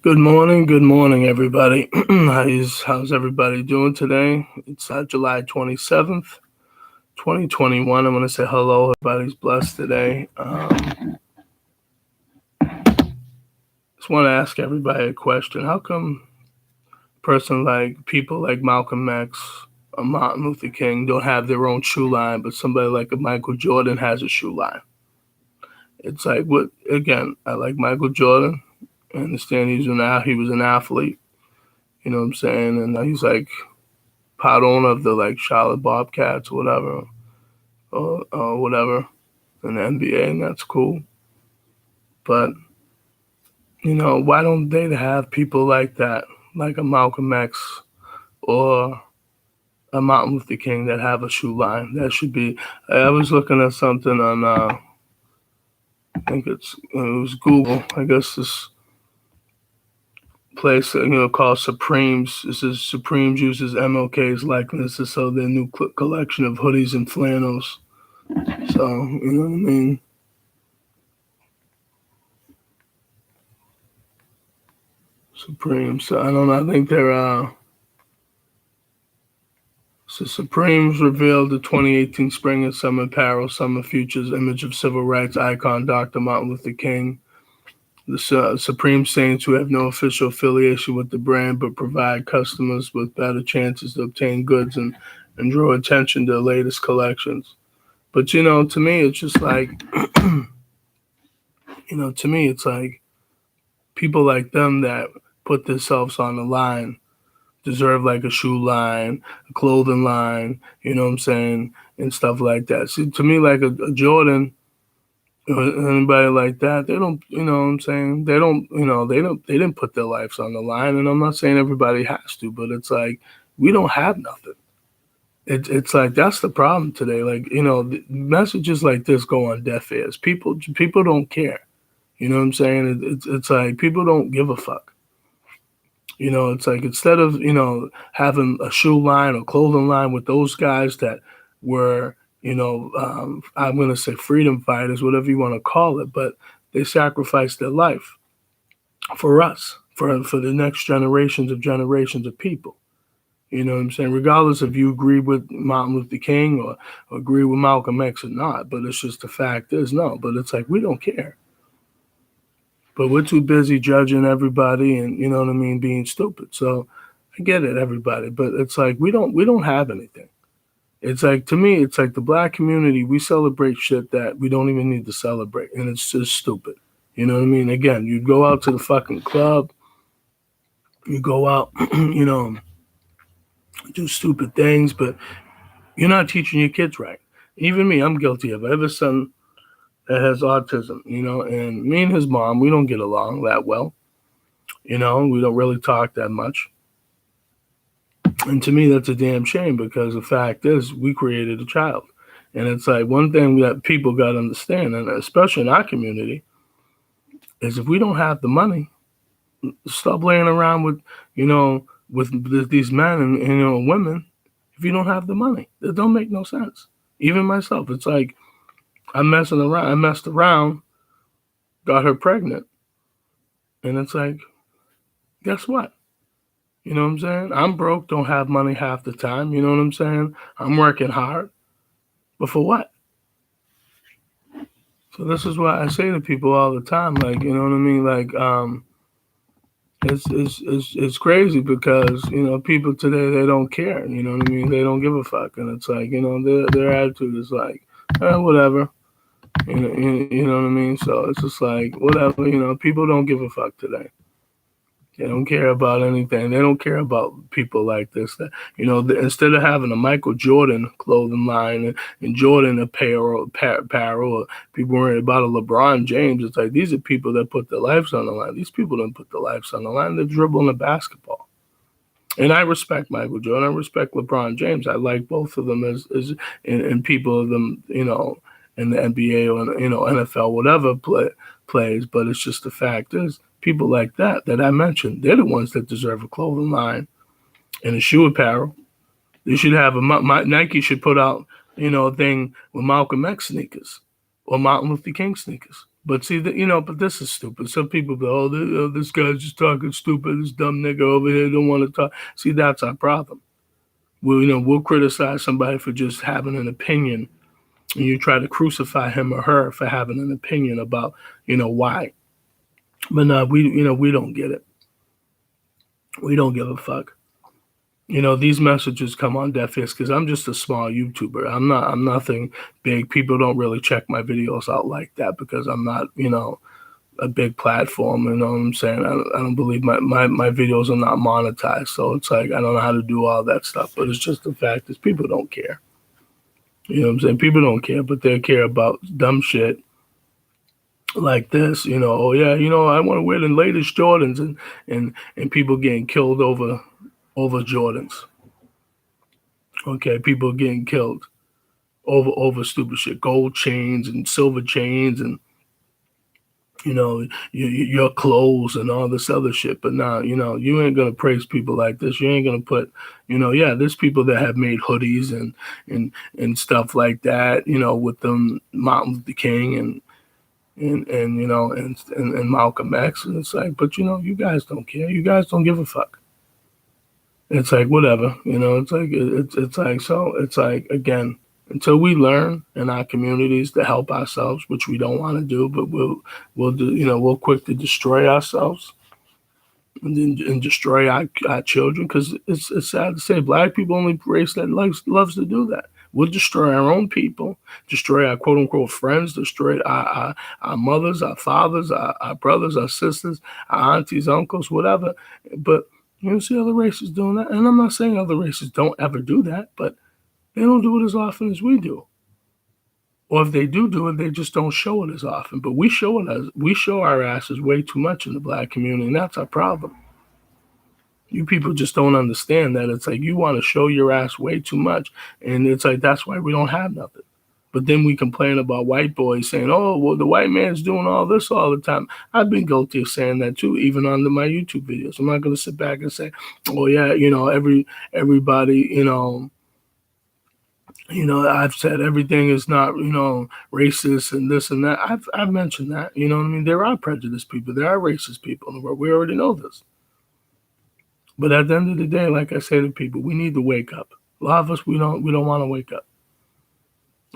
Good morning, everybody. How's everybody doing today? It's July 27th, 2021. I'm going to say hello. Everybody's blessed today. Just want to ask everybody a question. How come people like Malcolm X or Martin Luther King don't have their own shoe line, but somebody like a Michael Jordan has a shoe line? It's like, what, again, I like Michael Jordan. I understand he was an athlete, you know what I'm saying? And he's like part owner of the like Charlotte Bobcats or whatever, or whatever in the NBA, and that's cool. But why don't they have people like that, like a Malcolm X or a Martin Luther King that have a shoe line? That should be. I was looking at something on, I think it was Google. I guess this place called Supremes. This is Supremes uses MLK's likeness to sell their new collection of hoodies and flannels. So you know what I mean. Supreme. So I don't know. I think they're. So Supremes revealed the 2018 Spring and Summer Apparel Summer Futures image of civil rights icon Dr. Martin Luther King. The Supreme Saints, who have no official affiliation with the brand but provide customers with better chances to obtain goods and draw attention to the latest collections. But to me, it's just like, to me, it's like people like them that put themselves on the line deserve like a shoe line, a clothing line, you know what I'm saying, and stuff like that. See, to me, like a Jordan or anybody like that, they don't, you know what I'm saying, they didn't put their lives on the line. And I'm not saying everybody has to, but it's like, we don't have nothing. It's like, that's the problem today. Like, messages like this go on deaf ears. People don't care. You know what I'm saying? It's like, people don't give a fuck. It's like, instead of, having a shoe line or clothing line with those guys that were, I'm going to say freedom fighters, whatever you want to call it, but they sacrificed their life for us, for the next generations of people. You know what I'm saying? Regardless if you agree with Martin Luther King or agree with Malcolm X or not, but it's just the fact is no. But it's like, we don't care. But we're too busy judging everybody and, you know what I mean, being stupid. So I get it, everybody. But it's like, we don't have anything. It's like, to me, it's like the black community, we celebrate shit that we don't even need to celebrate. And it's just stupid. You know what I mean? Again, you go out to the fucking club, you go out, do stupid things, but you're not teaching your kids right. Even me, I'm guilty of it. I have a son that has autism, and me and his mom, we don't get along that well. We don't really talk that much. And to me, that's a damn shame, because the fact is, we created a child. And it's like, one thing that people got to understand, and especially in our community, is if we don't have the money, stop laying around with, with these men and, women. If you don't have the money, it don't make no sense. Even myself, it's like, I messed around, got her pregnant. And it's like, guess what? You know what I'm saying? I'm broke, don't have money half the time. You know what I'm saying? I'm working hard. But for what? So this is what I say to people all the time. Like, you know what I mean? Like, it's crazy because, people today, they don't care. You know what I mean? They don't give a fuck. And it's like, their attitude is like, whatever. You know what I mean? So it's just like, whatever, people don't give a fuck today. They don't care about anything. They don't care about people like this. That, instead of having a Michael Jordan clothing line and Jordan apparel, or people worrying about a LeBron James, it's like, these are people that put their lives on the line. These people don't put their lives on the line. They're dribbling the basketball. And I respect Michael Jordan. I respect LeBron James. I like both of them as and people of them, in the NBA or, NFL, whatever plays. But it's just the fact is, people like that I mentioned, they're the ones that deserve a clothing line and a shoe apparel. They should have Nike should put out, a thing with Malcolm X sneakers or Martin Luther King sneakers. But see, but this is stupid. Some people go, this guy's just talking stupid. This dumb nigga over here don't want to talk. See, that's our problem. We'll criticize somebody for just having an opinion, and you try to crucify him or her for having an opinion about, why. But no, we don't get it. We don't give a fuck. These messages come on deaf ears because I'm just a small YouTuber. I'm nothing big. People don't really check my videos out like that because I'm not, a big platform. You know what I'm saying? I don't believe my videos are not monetized. So it's like, I don't know how to do all that stuff. But it's just the fact is people don't care. You know what I'm saying? People don't care, but they care about dumb shit like this. Oh yeah, I want to wear the latest Jordans and people getting killed over Jordans. Okay, people getting killed over stupid shit, gold chains and silver chains and your clothes and all this other shit. But now, you ain't gonna praise people like this. You ain't gonna put, there's people that have made hoodies and stuff like that, with them Martin Luther King and Malcolm X. And it's like, but you guys don't care. You guys don't give a fuck. It's like whatever, it's like again, until we learn in our communities to help ourselves, which we don't want to do, but we'll do, we'll quick to destroy ourselves and destroy our children, because it's sad to say Black people only race that loves to do that. We'll destroy our own people, destroy our quote unquote friends, destroy our mothers, our fathers, our brothers, our sisters, our aunties, uncles, whatever. But you don't see other races doing that. And I'm not saying other races don't ever do that, but they don't do it as often as we do. Or if they do it, they just don't show it as often. But we show our asses way too much in the Black community, and that's our problem. You people just don't understand that. It's like you want to show your ass way too much, and it's like that's why we don't have nothing. But then we complain about white boys saying, oh, well, the white man's doing all this all the time. I've been guilty of saying that too, even on my YouTube videos. I'm not going to sit back and say, oh, yeah, everybody, I've said everything is not, racist and this and that. I've mentioned that, you know what I mean? There are prejudiced people. There are racist people in the world. We already know this. But at the end of the day, like I say to people, we need to wake up. A lot of us, we don't want to wake up.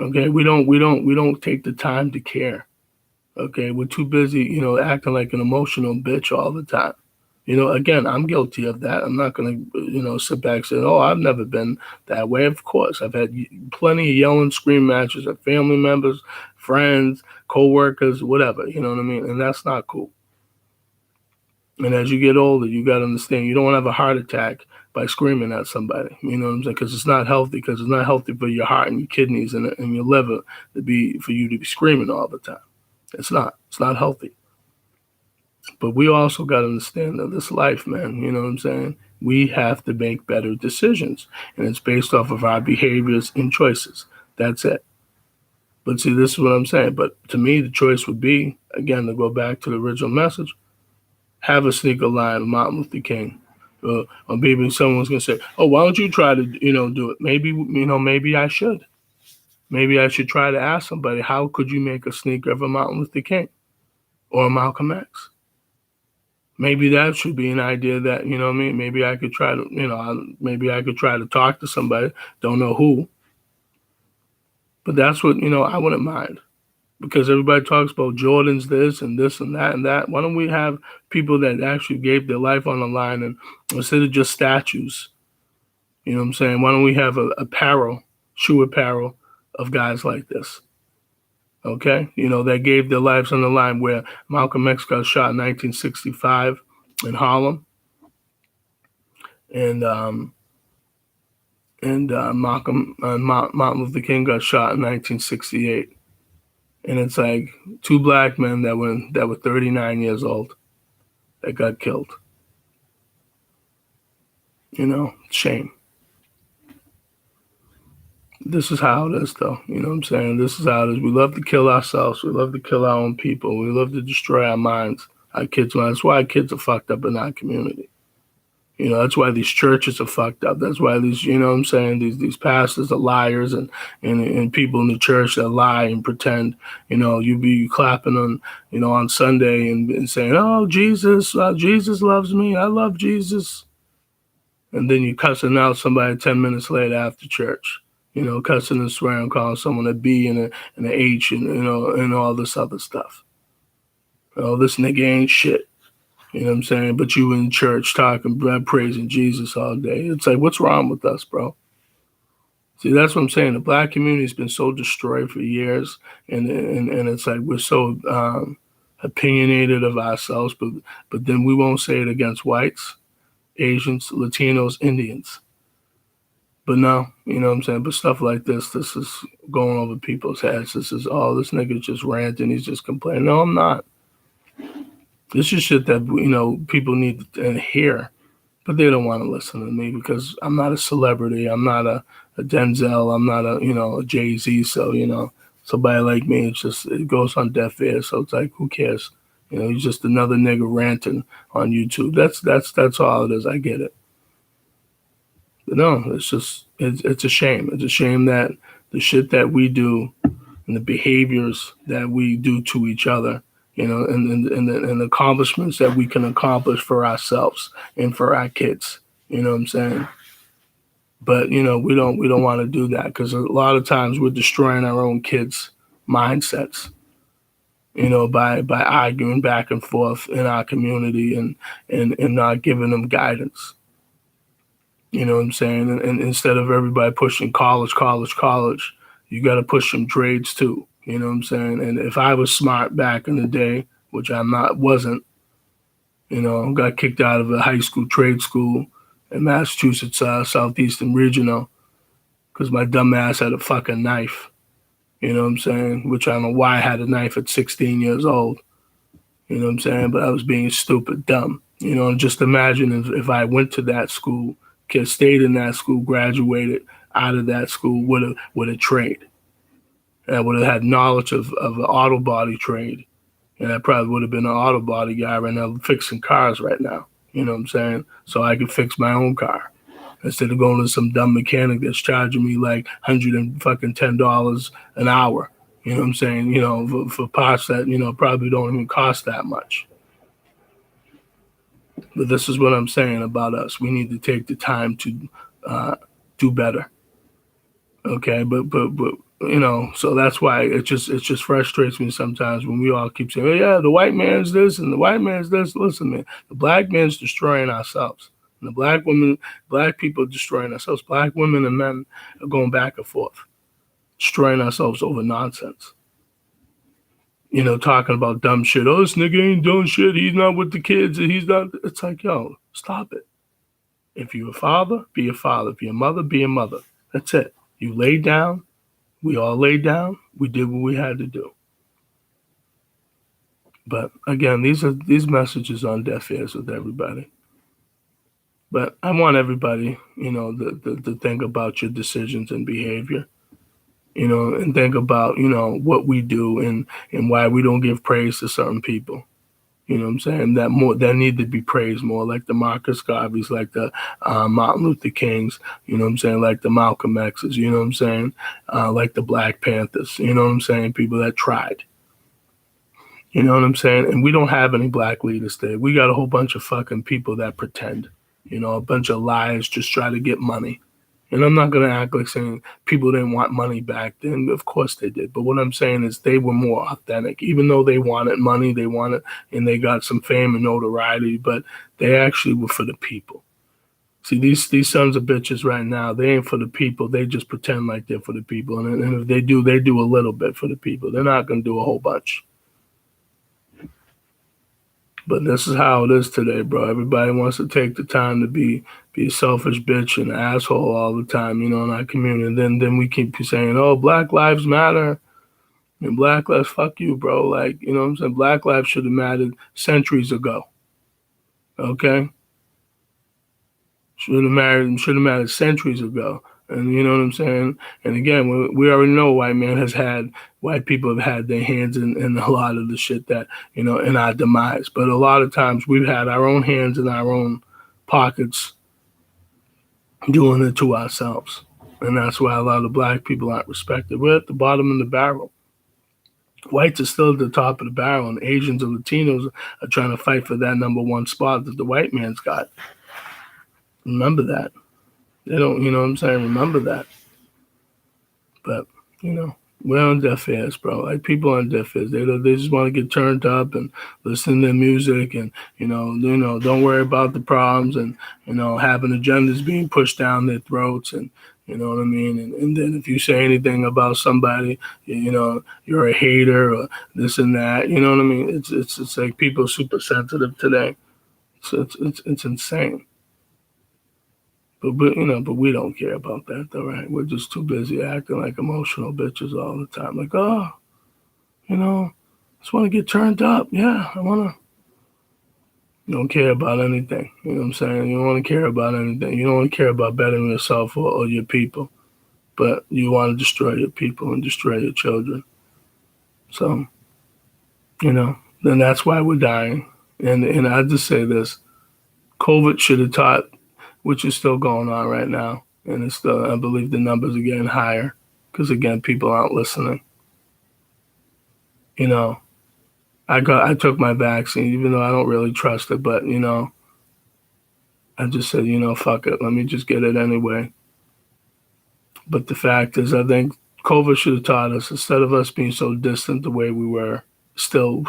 Okay, we don't take the time to care. Okay, we're too busy, acting like an emotional bitch all the time. Again, I'm guilty of that. I'm not gonna, sit back and say, oh, I've never been that way. Of course, I've had plenty of yell and scream matches of family members, friends, co-workers, whatever. You know what I mean? And that's not cool. And as you get older, you got to understand you don't want to have a heart attack by screaming at somebody. You know what I'm saying? Because it's not healthy. Because it's not healthy for your heart and your kidneys and your liver for you to be screaming all the time. It's not. It's not healthy. But we also got to understand that this life, man, you know what I'm saying? We have to make better decisions. And it's based off of our behaviors and choices. That's it. But see, this is what I'm saying. But to me, the choice would be, again, to go back to the original message, have a sneaker line of Martin Luther King. Or maybe someone's going to say, oh, why don't you try to, do it? Maybe I should. Maybe I should try to ask somebody, how could you make a sneaker of a Martin Luther King or a Malcolm X? Maybe that should be an idea that, maybe I could try to, maybe I could try to talk to somebody, don't know who. But that's what, I wouldn't mind. Because everybody talks about Jordan's this and that and that. Why don't we have people that actually gave their life on the line, and instead of just statues, you know what I'm saying? Why don't we have shoe apparel of guys like this? Okay? That gave their lives on the line, where Malcolm X got shot in 1965 in Harlem. And Martin Luther King got shot in 1968. And it's like two black men that were 39 years old that got killed. Shame. This is how it is, though. You know what I'm saying? This is how it is. We love to kill ourselves. We love to kill our own people. We love to destroy our minds, our kids' minds. That's why our kids are fucked up in our community. You know, that's why these churches are fucked up. That's why these, you know what I'm saying, these pastors are liars, and people in the church that lie and pretend. You know, you be clapping on, you know, on Sunday and saying, oh, Jesus loves me. I love Jesus. And then you cussing out somebody 10 minutes later after church. You know, cussing and swearing, calling someone a B and an H and, you know, and all this other stuff. Oh, this nigga ain't shit. You know what I'm saying? But you in church talking, praising Jesus all day. It's like, what's wrong with us, bro? See, that's what I'm saying. The black community's been so destroyed for years, and it's like we're so opinionated of ourselves, but then we won't say it against whites, Asians, Latinos, Indians. But no, you know what I'm saying? But stuff like this is going over people's heads. This is, oh, this nigga's just ranting. He's just complaining. No, I'm not. This is shit that, you know, people need to hear, but they don't want to listen to me because I'm not a celebrity. I'm not a Denzel. I'm not a, you know, a Jay-Z. So, you know, somebody like me, it goes on deaf ears. So it's like, who cares? You know, he's just another nigga ranting on YouTube. That's all it is. I get it. But no, it's a shame. It's a shame that the shit that we do and the behaviors that we do to each other, you know, and the accomplishments that we can accomplish for ourselves and for our kids, you know what I'm saying? But, you know, we don't want to do that because a lot of times we're destroying our own kids' mindsets, you know, by arguing back and forth in our community and not giving them guidance. You know what I'm saying? And instead of everybody pushing college, you got to push some trades too. You know what I'm saying? And if I was smart back in the day, which wasn't, you know, got kicked out of a high school trade school in Massachusetts, Southeastern Regional, because my dumb ass had a fucking knife. You know what I'm saying? Which I don't know why I had a knife at 16 years old. You know what I'm saying? But I was being stupid, dumb. You know, just imagine if I went to that school, stayed in that school, graduated out of that school with a trade. And I would have had knowledge of an auto body trade. And I probably would have been an auto body guy right now fixing cars right now. You know what I'm saying? So I could fix my own car instead of going to some dumb mechanic that's charging me like $110 an hour. You know what I'm saying? You know, for parts that, you know, probably don't even cost that much. But this is what I'm saying about us. We need to take the time to do better. Okay, but you know, so that's why it just frustrates me sometimes when we all keep saying, oh, yeah, the white man's this and the white man's this. Listen, man, the black man's destroying ourselves. And the black people are destroying ourselves. Black women and men are going back and forth, destroying ourselves over nonsense. You know, talking about dumb shit. Oh, this nigga ain't doing shit. He's not with the kids. He's not. It's like, yo, stop it. If you're a father, be a father. If you're a mother, be a mother. That's it. You lay down. We all laid down. We did what we had to do. But again, these messages on deaf ears with everybody. But I want everybody, you know, to think about your decisions and behavior. You know, and think about, you know, what we do and why we don't give praise to certain people. You know what I'm saying? That need to be praised more, like the Marcus Garveys, like the Martin Luther Kings, you know what I'm saying? Like the Malcolm X's, you know what I'm saying? Like the Black Panthers, you know what I'm saying? People that tried. You know what I'm saying? And we don't have any black leaders there. We got a whole bunch of fucking people that pretend, you know, a bunch of liars just try to get money. And I'm not going to act like saying people didn't want money back then. Of course they did. But what I'm saying is they were more authentic. Even though they wanted money, and they got some fame and notoriety, but they actually were for the people. See, these sons of bitches right now, they ain't for the people. They just pretend like they're for the people. And if they do a little bit for the people. They're not going to do a whole bunch. But this is how it is today, bro. Everybody wants to take the time to be a selfish bitch and an asshole all the time, you know, in our community. And then we keep saying, oh, Black Lives Matter. And Black Lives, fuck you, bro. Like, you know what I'm saying? Black Lives should have mattered centuries ago. Okay? Should have mattered centuries ago. And you know what I'm saying? And again, we already know white people have had their hands in a lot of the shit that, you know, in our demise. But a lot of times we've had our own hands in our own pockets doing it to ourselves. And that's why a lot of black people aren't respected. We're at the bottom of the barrel. Whites are still at the top of the barrel, and Asians and Latinos are trying to fight for that number one spot that the white man's got. Remember that. They don't, you know what I'm saying? Remember that. But, we're on deaf ears, bro. Like, people on deaf ears. They just want to get turned up and listen to their music and, don't worry about the problems and, having agendas being pushed down their throats and, you know what I mean? And then if you say anything about somebody, you're a hater or this and that. You know what I mean? It's like people are super sensitive today. So it's insane. But we don't care about that, though, right? We're just too busy acting like emotional bitches all the time. Like, oh, I just want to get turned up. Yeah, I want to. You don't care about anything. You know what I'm saying? You don't want to care about anything. You don't want to care about bettering yourself or your people. But you want to destroy your people and destroy your children. So, then that's why we're dying. And I just say this. COVID should have taught, which is still going on right now. And it's still, I believe the numbers are getting higher because, again, people aren't listening. I took my vaccine, even though I don't really trust it, but, I just said, fuck it. Let me just get it anyway. But the fact is, I think COVID should have taught us, instead of us being so distant the way we were, still,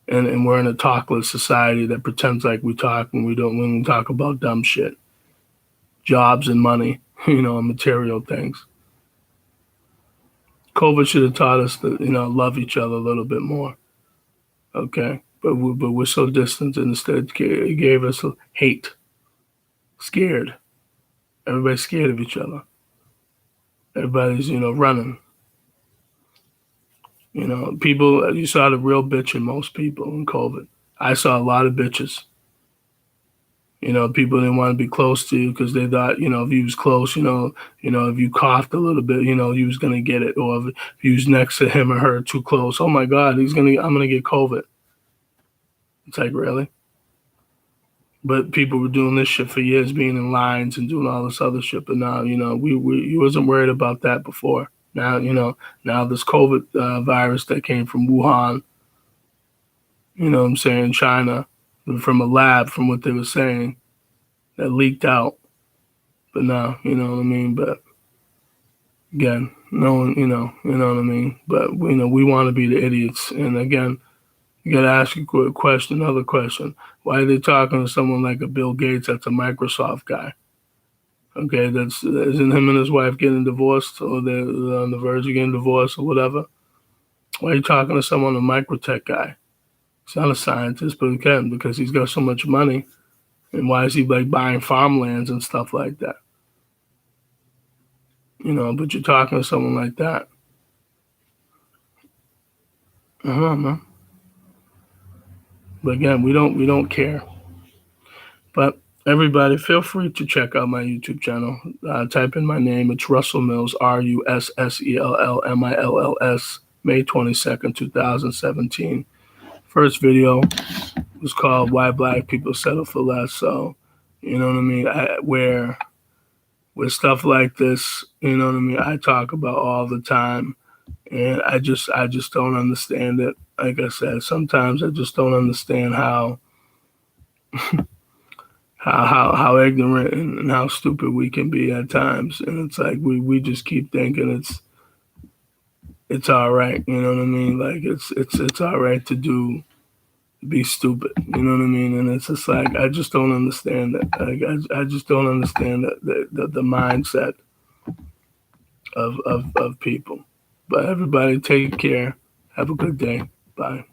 and we're in a talkless society that pretends like we talk when we talk about dumb shit, jobs and money, and material things. COVID should have taught us to, love each other a little bit more. Okay, but we're so distant, and instead it gave us hate, scared. Everybody's scared of each other. Everybody's, running. People, you saw the real bitch in most people in COVID. I saw a lot of bitches. People didn't want to be close to you because they thought, if you was close, if you coughed a little bit, you was gonna get it, or if you was next to him or her too close, oh my God, I'm gonna get COVID. It's like, really? But people were doing this shit for years, being in lines and doing all this other shit. But now, we wasn't worried about that before. Now, now this COVID virus that came from Wuhan, China, from a lab, from what they were saying, that leaked out. But now, you know what I mean? But again, no one, you know what I mean? But, we want to be the idiots. And again, you got to ask another question. Why are they talking to someone like a Bill Gates that's a Microsoft guy? Okay, isn't him and his wife getting divorced, or they're on the verge of getting divorced or whatever? Why are you talking to someone, a microtech guy? He's not a scientist, but again, because he's got so much money. And why is he like buying farmlands and stuff like that? But you're talking to someone like that. I don't know, man. But again, we don't care. But everybody, feel free to check out my YouTube channel. Type in my name. It's Russell Mills, RussellMills, May 22nd, 2017. First video was called Why Black People Settle for Less. So, you know what I mean? Where stuff like this, I talk about all the time. And I just don't understand it. Like I said, sometimes I just don't understand how how ignorant and how stupid we can be at times. And it's like we just keep thinking it's all right. You know what I mean? Like it's all right to be stupid. You know what I mean? And it's just like I just don't understand that. Like I just don't understand the mindset of people. But everybody, take care. Have a good day. Bye.